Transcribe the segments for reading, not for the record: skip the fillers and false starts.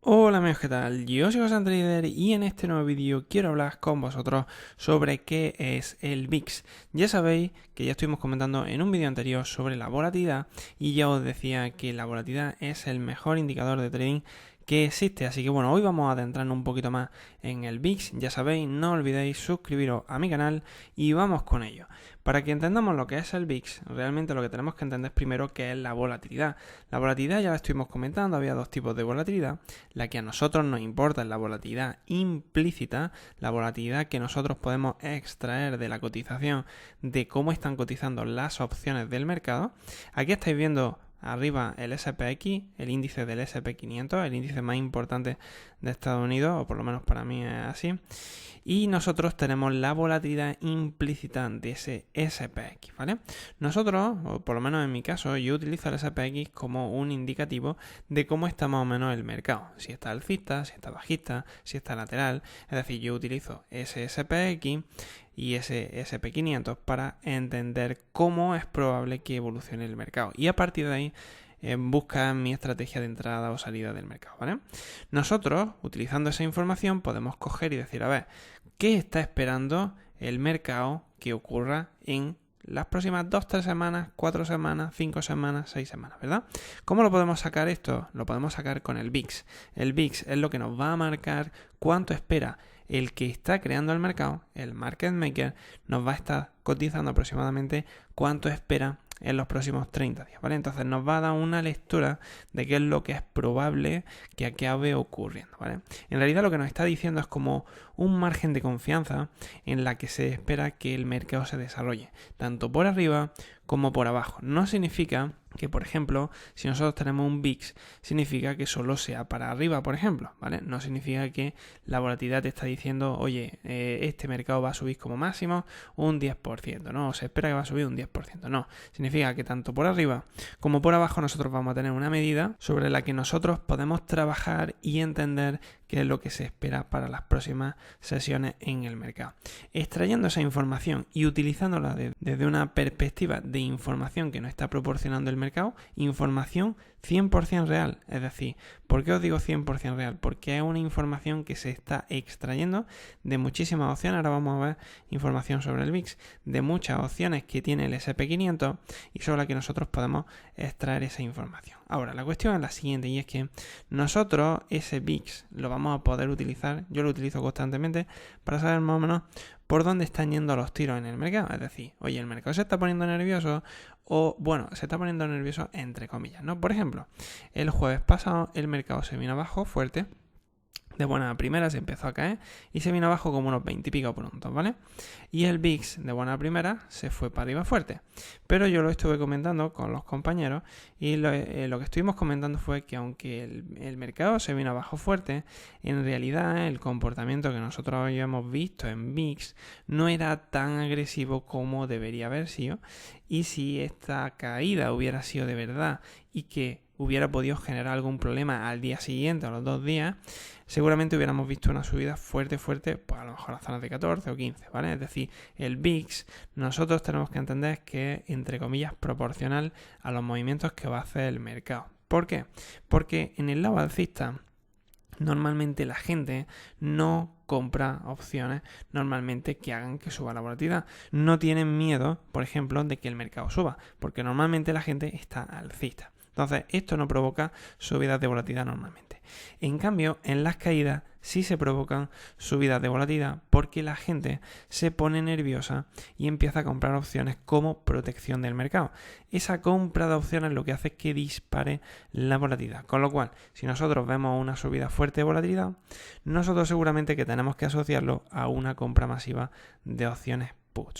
Hola amigos, ¿qué tal? Yo soy José Trader y en este nuevo vídeo quiero hablar con vosotros sobre qué es el VIX. Ya sabéis que ya estuvimos comentando en un vídeo anterior sobre la volatilidad y ya os decía que la volatilidad es el mejor indicador de trading que existe. Así que bueno, hoy vamos a adentrarnos un poquito más en el VIX. Ya sabéis, no olvidéis suscribiros a mi canal y vamos con ello. Para que entendamos lo que es el VIX, realmente lo que tenemos que entender primero qué es la volatilidad. La volatilidad ya la estuvimos comentando, había dos tipos de volatilidad. La que a nosotros nos importa es la volatilidad implícita, la volatilidad que nosotros podemos extraer de la cotización, de cómo están cotizando las opciones del mercado. Aquí estáis viendo arriba el SPX, el índice del SP500, el índice más importante de Estados Unidos, o por lo menos para mí es así. Y nosotros tenemos la volatilidad implícita de ese SPX, ¿vale? Nosotros, o por lo menos en mi caso, yo utilizo el SPX como un indicativo de cómo está más o menos el mercado. Si está alcista, si está bajista, si está lateral. Es decir, yo utilizo ese SPX y ese SP500 para entender cómo es probable que evolucione el mercado. Y a partir de ahí busca mi estrategia de entrada o salida del mercado, ¿vale? Nosotros, utilizando esa información, podemos coger y decir, a ver, ¿qué está esperando el mercado que ocurra en las próximas 2, 3 semanas, 4 semanas, 5 semanas, 6 semanas, ¿verdad? ¿Cómo lo podemos sacar esto? Lo podemos sacar con el VIX. El VIX es lo que nos va a marcar cuánto espera el que está creando el mercado, el market maker, nos va a estar cotizando aproximadamente cuánto espera en los próximos 30 días, ¿vale? Entonces nos va a dar una lectura de qué es lo que es probable que acabe ocurriendo, ¿vale? En realidad lo que nos está diciendo es como un margen de confianza en la que se espera que el mercado se desarrolle, tanto por arriba como por abajo. No significa que, por ejemplo, si nosotros tenemos un VIX, significa que solo sea para arriba, por ejemplo, ¿vale? No significa que la volatilidad te está diciendo, oye, este mercado va a subir como máximo un 10%, ¿no? O se espera que va a subir un 10%, no. Significa que tanto por arriba como por abajo nosotros vamos a tener una medida sobre la que nosotros podemos trabajar y entender qué es lo que se espera para las próximas sesiones en el mercado. Extrayendo esa información y utilizándola desde una perspectiva de información que nos está proporcionando el mercado, información 100% real. Es decir, ¿por qué os digo 100% real? Porque es una información que se está extrayendo de muchísimas opciones. Ahora vamos a ver información sobre el VIX, de muchas opciones que tiene el SP500 y sobre la que nosotros podemos extraer esa información. Ahora, la cuestión es la siguiente, y es que nosotros ese VIX lo vamos a poder utilizar, yo lo utilizo constantemente para saber más o menos por dónde están yendo los tiros en el mercado. Es decir, oye, el mercado se está poniendo nervioso o, bueno, se está poniendo nervioso entre comillas, ¿no? Por ejemplo, el jueves pasado el mercado se vino abajo fuerte. De buena primera se empezó a caer y se vino abajo como unos 20 y pico puntos, ¿vale? Y el VIX de buena primera se fue para arriba fuerte. Pero yo lo estuve comentando con los compañeros y lo que estuvimos comentando fue que aunque el mercado se vino abajo fuerte, en realidad el comportamiento que nosotros habíamos visto en VIX no era tan agresivo como debería haber sido. Y si esta caída hubiera sido de verdad y que hubiera podido generar algún problema al día siguiente o a los 2 días, seguramente hubiéramos visto una subida fuerte, pues a lo mejor a zonas de 14 o 15, ¿vale? Es decir, el VIX nosotros tenemos que entender que es, entre comillas, proporcional a los movimientos que va a hacer el mercado. ¿Por qué? Porque en el lado alcista normalmente la gente no compra opciones normalmente que hagan que suba la volatilidad. No tienen miedo, por ejemplo, de que el mercado suba, porque normalmente la gente está alcista. Entonces, esto no provoca subidas de volatilidad normalmente. En cambio, en las caídas sí se provocan subidas de volatilidad porque la gente se pone nerviosa y empieza a comprar opciones como protección del mercado. Esa compra de opciones lo que hace es que dispare la volatilidad. Con lo cual, si nosotros vemos una subida fuerte de volatilidad, nosotros seguramente que tenemos que asociarlo a una compra masiva de opciones,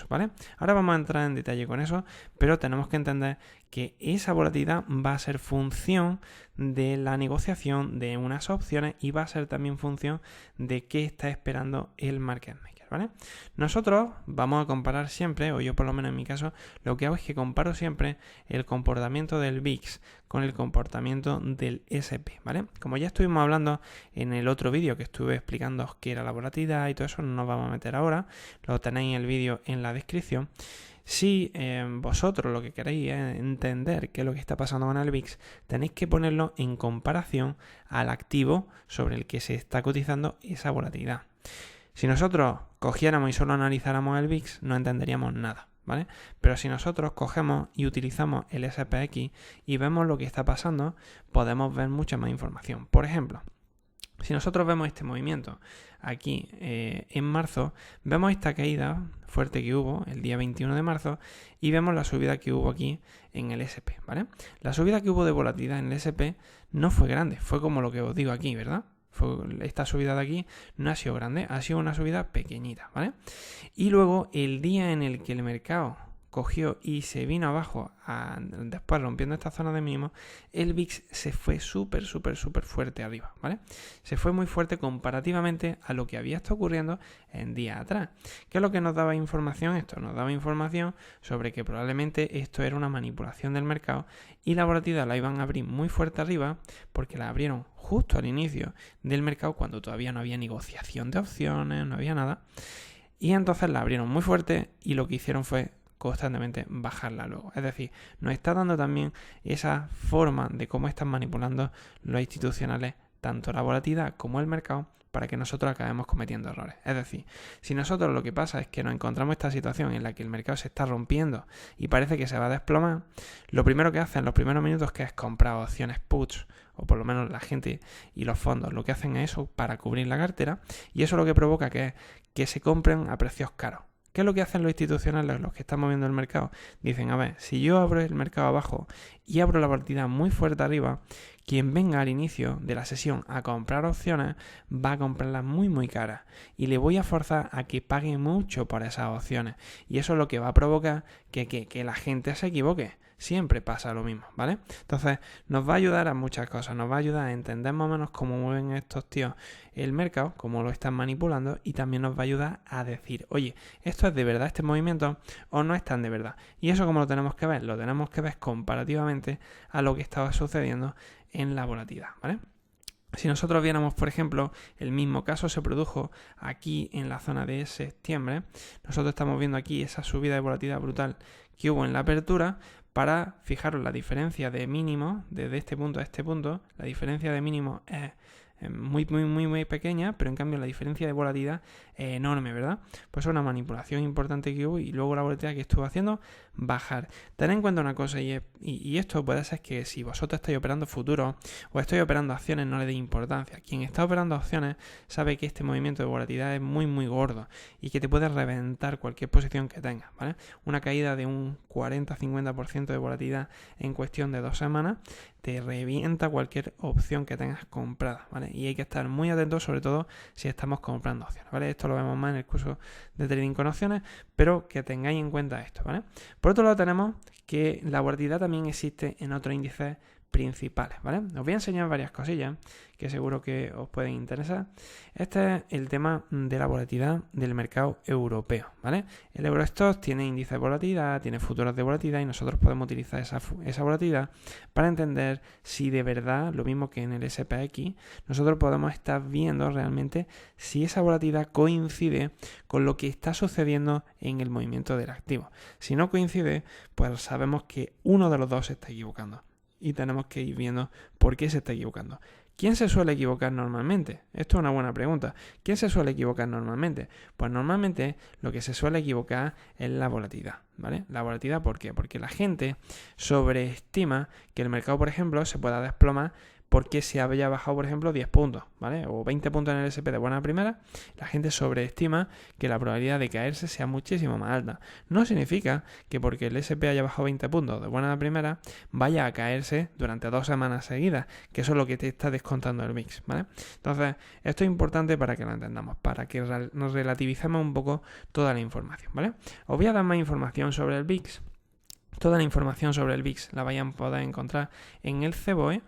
¿vale? Ahora vamos a entrar en detalle con eso, pero tenemos que entender que esa volatilidad va a ser función de la negociación de unas opciones y va a ser también función de qué está esperando el market maker, ¿vale? Nosotros vamos a comparar siempre, o yo por lo menos en mi caso, lo que hago es que comparo siempre el comportamiento del VIX con el comportamiento del SP, ¿vale? Como ya estuvimos hablando en el otro vídeo que estuve explicando qué era la volatilidad y todo eso, no nos vamos a meter ahora, lo tenéis en el vídeo en la descripción. Si vosotros lo que queréis es entender qué es lo que está pasando con el VIX, tenéis que ponerlo en comparación al activo sobre el que se está cotizando esa volatilidad. Si nosotros cogiéramos y solo analizáramos el VIX, no entenderíamos nada, ¿vale? Pero si nosotros cogemos y utilizamos el SPX y vemos lo que está pasando, podemos ver mucha más información. Por ejemplo, si nosotros vemos este movimiento aquí en marzo, vemos esta caída fuerte que hubo el día 21 de marzo y vemos la subida que hubo aquí en el SP, ¿vale? La subida que hubo de volatilidad en el SP no fue grande, fue como lo que os digo aquí, ¿verdad? Esta subida de aquí no ha sido grande, ha sido una subida pequeñita, ¿vale? Y luego el día en el que el mercado cogió y se vino abajo, después rompiendo esta zona de mínimo, el VIX se fue súper fuerte arriba, ¿vale? Se fue muy fuerte comparativamente a lo que había estado ocurriendo en días atrás. ¿Qué es lo que nos daba información esto? Nos daba información sobre que probablemente esto era una manipulación del mercado y la volatilidad la iban a abrir muy fuerte arriba porque la abrieron justo al inicio del mercado cuando todavía no había negociación de opciones, no había nada. Y entonces la abrieron muy fuerte y lo que hicieron fue constantemente bajarla luego. Es decir, nos está dando también esa forma de cómo están manipulando los institucionales tanto la volatilidad como el mercado para que nosotros acabemos cometiendo errores. Es decir, si nosotros lo que pasa es que nos encontramos esta situación en la que el mercado se está rompiendo y parece que se va a desplomar, lo primero que hacen en los primeros minutos que es comprar opciones puts, o por lo menos la gente y los fondos lo que hacen es eso para cubrir la cartera, y eso lo que provoca que se compren a precios caros. ¿Qué es lo que hacen los institucionales, los que están moviendo el mercado? Dicen, a ver, si yo abro el mercado abajo y abro la volatilidad muy fuerte arriba, quien venga al inicio de la sesión a comprar opciones va a comprarlas muy caras y le voy a forzar a que pague mucho por esas opciones. Y eso es lo que va a provocar que la gente se equivoque. Siempre pasa lo mismo, ¿vale? Entonces, nos va a ayudar a muchas cosas. Nos va a ayudar a entender más o menos cómo mueven estos tíos el mercado, cómo lo están manipulando, y también nos va a ayudar a decir, oye, ¿esto es de verdad este movimiento o no es tan de verdad? Y eso, ¿cómo lo tenemos que ver? Lo tenemos que ver comparativamente a lo que estaba sucediendo en la volatilidad, ¿vale? Si nosotros viéramos, por ejemplo, el mismo caso se produjo aquí en la zona de septiembre, nosotros estamos viendo aquí esa subida de volatilidad brutal que hubo en la apertura. Para fijaros la diferencia de mínimo desde este punto a este punto, la diferencia de mínimo es muy pequeña, pero en cambio la diferencia de volatilidad es enorme, ¿verdad? Pues es una manipulación importante que hubo y luego la volatilidad que estuvo haciendo bajar. Tened en cuenta una cosa y esto puede ser que si vosotros estáis operando futuros o estáis operando acciones no le deis importancia. Quien está operando acciones sabe que este movimiento de volatilidad es muy gordo y que te puede reventar cualquier posición que tengas, ¿vale? Una caída de un 40-50% de volatilidad en cuestión de 2 semanas te revienta cualquier opción que tengas comprada, ¿vale? Y hay que estar muy atentos, sobre todo si estamos comprando opciones, ¿vale? Esto lo vemos más en el curso de trading con opciones, pero que tengáis en cuenta esto, ¿vale? Por otro lado tenemos que la volatilidad también existe en otros índices principales, ¿vale? Os voy a enseñar varias cosillas que seguro que os pueden interesar. Este es el tema de la volatilidad del mercado europeo, ¿vale? El Eurostoxx tiene índice de volatilidad, tiene futuros de volatilidad y nosotros podemos utilizar esa volatilidad para entender si de verdad, lo mismo que en el SPX, nosotros podemos estar viendo realmente si esa volatilidad coincide con lo que está sucediendo en el movimiento del activo. Si no coincide, pues sabemos que uno de los dos se está equivocando. Y tenemos que ir viendo por qué se está equivocando. ¿Quién se suele equivocar normalmente? Esto es una buena pregunta. ¿Quién se suele equivocar normalmente? Pues normalmente lo que se suele equivocar es la volatilidad, ¿vale? La volatilidad, ¿por qué? Porque la gente sobreestima que el mercado, por ejemplo, se pueda desplomar porque se había bajado, por ejemplo, 10 puntos, ¿vale? O 20 puntos en el SP de buena primera, la gente sobreestima que la probabilidad de caerse sea muchísimo más alta. No significa que porque el SP haya bajado 20 puntos de buena primera, vaya a caerse durante 2 semanas seguidas, que eso es lo que te está descontando el VIX, ¿vale? Entonces, esto es importante para que lo entendamos, para que nos relativicemos un poco toda la información, ¿vale? Os voy a dar más información sobre el VIX. Toda la información sobre el VIX la vayan a poder encontrar en el Cboe,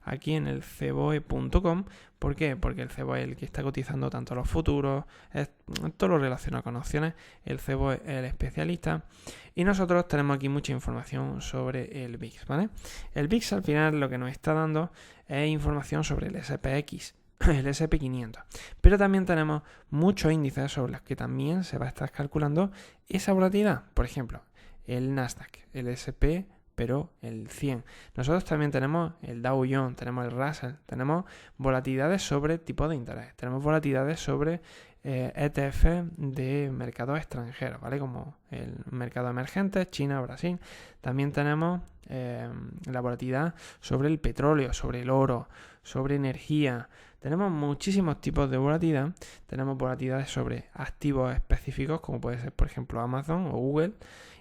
aquí en el cboe.com. ¿Por qué? Porque el Cboe es el que está cotizando tanto los futuros, es todo lo relacionado con opciones. El Cboe es el especialista y nosotros tenemos aquí mucha información sobre el VIX, ¿vale? El VIX al final lo que nos está dando es información sobre el SPX, el SP500, pero también tenemos muchos índices sobre los que también se va a estar calculando esa volatilidad. Por ejemplo, el Nasdaq, el S&P, pero el 100. Nosotros también tenemos el Dow Jones, tenemos el Russell, tenemos volatilidades sobre tipo de interés, tenemos volatilidades sobre ETF de mercados extranjeros, ¿vale? Como el mercado emergente, China, Brasil. También tenemos la volatilidad sobre el petróleo, sobre el oro, sobre energía. Tenemos muchísimos tipos de volatilidad. Tenemos volatilidades sobre activos específicos, como puede ser, por ejemplo, Amazon o Google.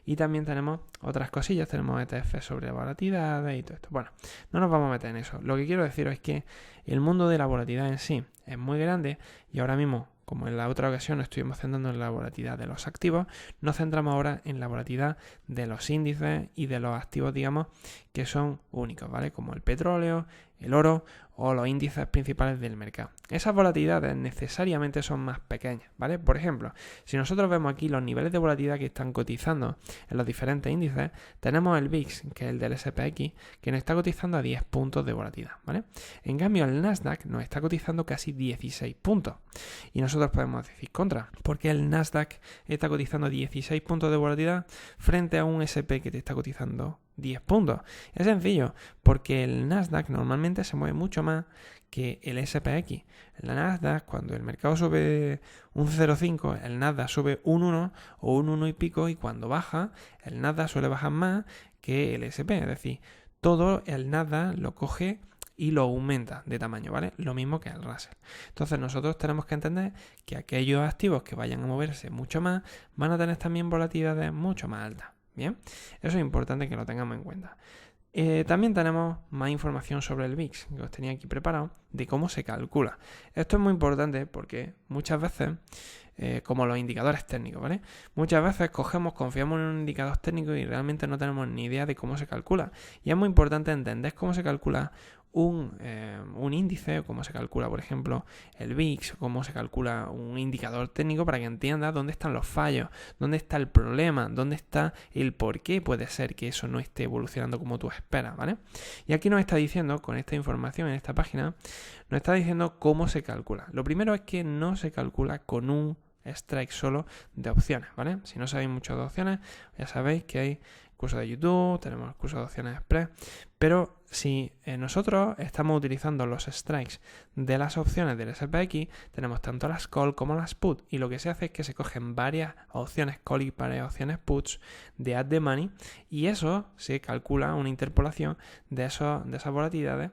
Y también tenemos otras cosillas, tenemos ETF sobre volatilidades y todo esto. Bueno, no nos vamos a meter en eso. Lo que quiero deciros es que el mundo de la volatilidad en sí es muy grande y ahora mismo, como en la otra ocasión estuvimos centrando en la volatilidad de los activos, nos centramos ahora en la volatilidad de los índices y de los activos, digamos, que son únicos, ¿vale? Como el petróleo, el oro o los índices principales del mercado. Esas volatilidades necesariamente son más pequeñas, ¿vale? Por ejemplo, si nosotros vemos aquí los niveles de volatilidad que están cotizando en los diferentes índices, tenemos el VIX, que es el del SPX, que nos está cotizando a 10 puntos de volatilidad, ¿vale? En cambio, el Nasdaq nos está cotizando casi 16 puntos. Y nosotros podemos decir contra, porque el Nasdaq está cotizando 16 puntos de volatilidad frente a un SP que te está cotizando 10 puntos. Es sencillo, porque el Nasdaq normalmente se mueve mucho más que el SPX. El Nasdaq, cuando el mercado sube un 0,5, el Nasdaq sube un 1 o un 1 y pico, y cuando baja, el Nasdaq suele bajar más que el SP. Es decir, todo el Nasdaq lo coge y lo aumenta de tamaño, ¿vale? Lo mismo que el Russell. Entonces nosotros tenemos que entender que aquellos activos que vayan a moverse mucho más van a tener también volatilidades mucho más altas. Bien, eso es importante que lo tengamos en cuenta. También tenemos más información sobre el VIX, que os tenía aquí preparado, de cómo se calcula. Esto es muy importante porque muchas veces, como los indicadores técnicos, ¿vale? Muchas veces confiamos en un indicador técnico y realmente no tenemos ni idea de cómo se calcula. Y es muy importante entender cómo se calcula un índice, cómo se calcula, por ejemplo, el VIX, cómo se calcula un indicador técnico, para que entiendas dónde están los fallos, dónde está el problema, dónde está el por qué puede ser que eso no esté evolucionando como tú esperas, ¿vale? Y aquí nos está diciendo, con esta información en esta página, nos está diciendo cómo se calcula. Lo primero es que no se calcula con un strike solo de opciones, ¿vale? Si no sabéis mucho de opciones, ya sabéis que hay curso de YouTube, tenemos el curso de opciones express, pero si nosotros estamos utilizando los strikes de las opciones del SPX, tenemos tanto las call como las put, y lo que se hace es que se cogen varias opciones call y varias opciones puts de at the money, y eso se calcula una interpolación de esas volatilidades,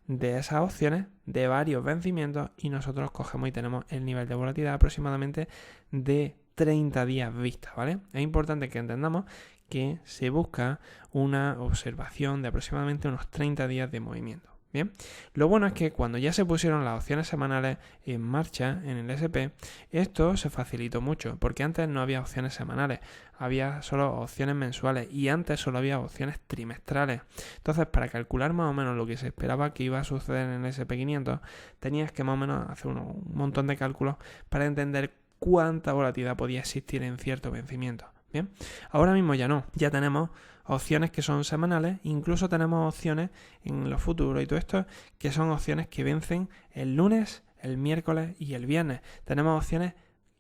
de esas opciones, de varios vencimientos, y nosotros cogemos y tenemos el nivel de volatilidad aproximadamente de 30 días vista, ¿vale? Es importante que entendamos que se busca una observación de aproximadamente unos 30 días de movimiento. Bien, lo bueno es que cuando ya se pusieron las opciones semanales en marcha en el SP, esto se facilitó mucho, porque antes no había opciones semanales, había solo opciones mensuales, y antes solo había opciones trimestrales. Entonces, para calcular más o menos lo que se esperaba que iba a suceder en el SP500, tenías que más o menos hacer un montón de cálculos para entender cuánta volatilidad podía existir en cierto vencimiento. Bien, ahora mismo ya no, ya tenemos opciones que son semanales, incluso tenemos opciones en los futuros y todo esto que son opciones que vencen el lunes, el miércoles y el viernes. Tenemos opciones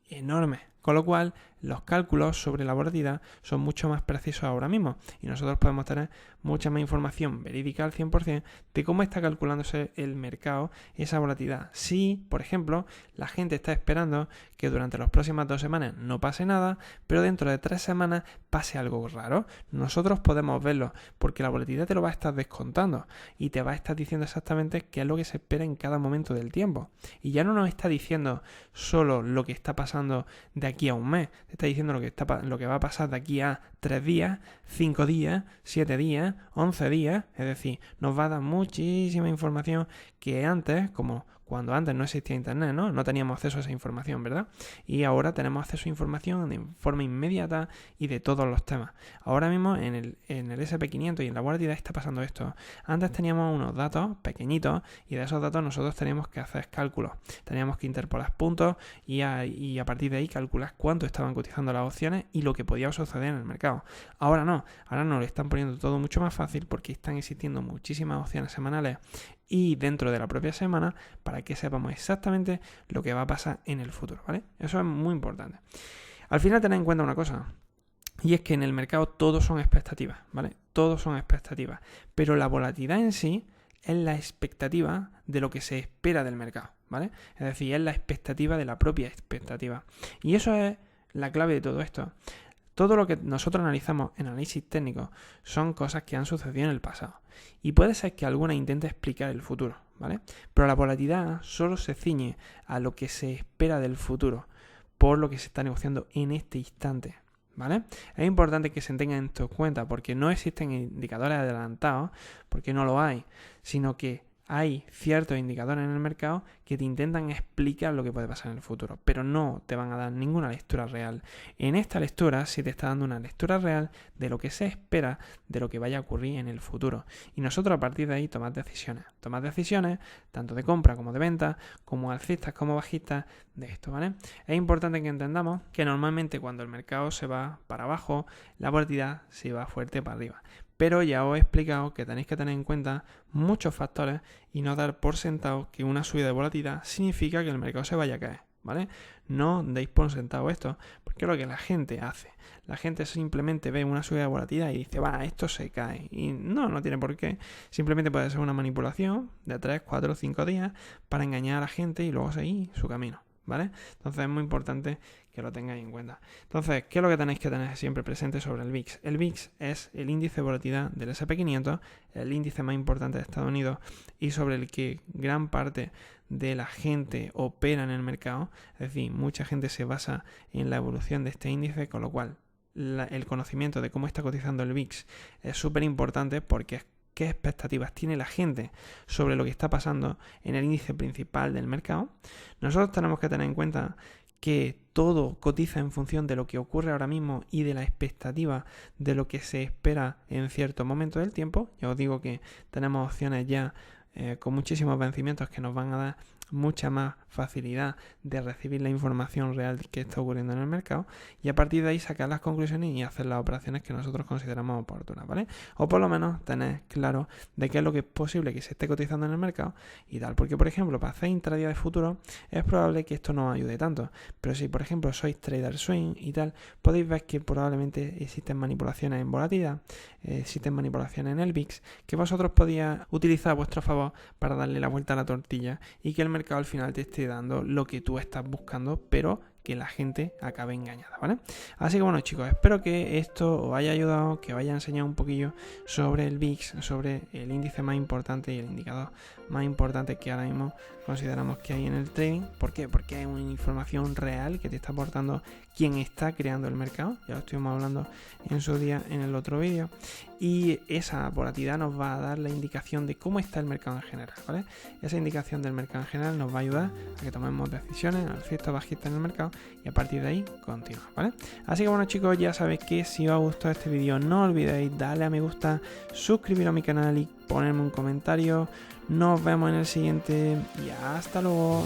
enormes, con lo cual los cálculos sobre la volatilidad son mucho más precisos ahora mismo, y nosotros podemos tener mucha más información verídica al 100% de cómo está calculándose el mercado esa volatilidad. Si, por ejemplo, la gente está esperando que durante las próximas 2 semanas no pase nada, pero dentro de 3 semanas pase algo raro, nosotros podemos verlo, porque la volatilidad te lo va a estar descontando y te va a estar diciendo exactamente qué es lo que se espera en cada momento del tiempo. Y ya no nos está diciendo solo lo que está pasando de aquí a un mes, te está diciendo lo que va a pasar de aquí a 3 días, 5 días, 7 días, 11 días. Es decir, nos va a dar muchísima información que antes, como cuando antes no existía internet, no teníamos acceso a esa información, ¿verdad? Y ahora tenemos acceso a información de forma inmediata y de todos los temas. Ahora mismo en el SP500 y en la volatilidad está pasando esto. Antes teníamos unos datos pequeñitos y de esos datos nosotros teníamos que hacer cálculos. Teníamos que interpolar puntos y a partir de ahí calcular cuánto estaban cotizando las opciones y lo que podía suceder en el mercado. Ahora no, ahora nos lo están poniendo todo mucho más fácil, porque están existiendo muchísimas opciones semanales y dentro de la propia semana, para que sepamos exactamente lo que va a pasar en el futuro, ¿vale? Eso es muy importante. Al final, tened en cuenta una cosa. Y es que en el mercado todo son expectativas, ¿vale? Todo son expectativas. Pero la volatilidad en sí es la expectativa de lo que se espera del mercado, ¿vale? Es decir, es la expectativa de la propia expectativa. Y eso es la clave de todo esto. Todo lo que nosotros analizamos en análisis técnico son cosas que han sucedido en el pasado. Y puede ser que alguna intente explicar el futuro, ¿vale? Pero la volatilidad solo se ciñe a lo que se espera del futuro por lo que se está negociando en este instante, ¿vale? Es importante que se tengan esto en cuenta porque no existen indicadores adelantados, porque no lo hay, sino que hay ciertos indicadores en el mercado que te intentan explicar lo que puede pasar en el futuro, pero no te van a dar ninguna lectura real. En esta lectura sí te está dando una lectura real de lo que se espera de lo que vaya a ocurrir en el futuro. Y nosotros a partir de ahí tomamos decisiones tanto de compra como de venta, como alcistas como bajistas de esto, ¿vale? Es importante que entendamos que normalmente cuando el mercado se va para abajo, la volatilidad se va fuerte para arriba. Pero ya os he explicado que tenéis que tener en cuenta muchos factores y no dar por sentado que una subida de volatilidad significa que el mercado se vaya a caer, ¿vale? No deis por sentado esto, porque es lo que la gente hace. La gente simplemente ve una subida de volatilidad y dice, va, esto se cae. Y no tiene por qué. Simplemente puede ser una manipulación de 3, 4, 5 días para engañar a la gente y luego seguir su camino, ¿vale? Entonces es muy importante que lo tengáis en cuenta. Entonces, ¿qué es lo que tenéis que tener siempre presente sobre el VIX? El VIX es el índice de volatilidad del S&P 500, el índice más importante de Estados Unidos y sobre el que gran parte de la gente opera en el mercado. Es decir, mucha gente se basa en la evolución de este índice, con lo cual el conocimiento de cómo está cotizando el VIX es súper importante porque es qué expectativas tiene la gente sobre lo que está pasando en el índice principal del mercado. Nosotros tenemos que tener en cuenta que todo cotiza en función de lo que ocurre ahora mismo y de la expectativa de lo que se espera en cierto momento del tiempo. Ya os digo que tenemos opciones ya con muchísimos vencimientos que nos van a dar mucha más facilidad de recibir la información real que está ocurriendo en el mercado y a partir de ahí sacar las conclusiones y hacer las operaciones que nosotros consideramos oportunas, ¿vale? O por lo menos tener claro de qué es lo que es posible que se esté cotizando en el mercado y tal, porque por ejemplo para hacer intradía de futuro es probable que esto no os ayude tanto, pero si por ejemplo sois trader swing y tal, podéis ver que probablemente existen manipulaciones en volatilidad, existen manipulaciones en el VIX que vosotros podíais utilizar a vuestro favor para darle la vuelta a la tortilla y que el mercado al final te esté dando lo que tú estás buscando, pero que la gente acabe engañada, ¿vale? Así que bueno, chicos, espero que esto os haya ayudado, que os haya enseñado un poquillo sobre el VIX, sobre el índice más importante y el indicador más importante que ahora mismo consideramos que hay en el trading. ¿Por qué? Porque es una información real que te está aportando quien está creando el mercado. Ya lo estuvimos hablando en su día en el otro vídeo. Y esa volatilidad nos va a dar la indicación de cómo está el mercado en general, ¿vale? Esa indicación del mercado en general nos va a ayudar a que tomemos decisiones, alcistas, bajistas en el mercado y a partir de ahí continuar, ¿vale? Así que bueno, chicos, ya sabéis que si os ha gustado este vídeo no olvidéis darle a me gusta, suscribiros a mi canal y ponerme un comentario. Nos vemos en el siguiente y hasta luego.